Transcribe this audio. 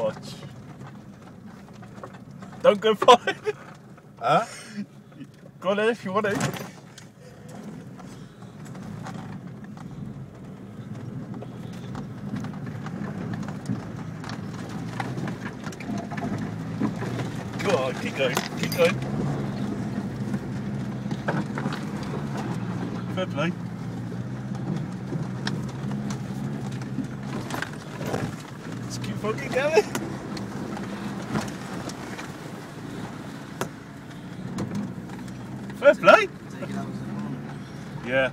Watch. Don't go fine. Huh? Go on then if you want to. Go on, keep going, keep going. Fair play. Just keep fucking going. Fair play. Take it out as a Yeah.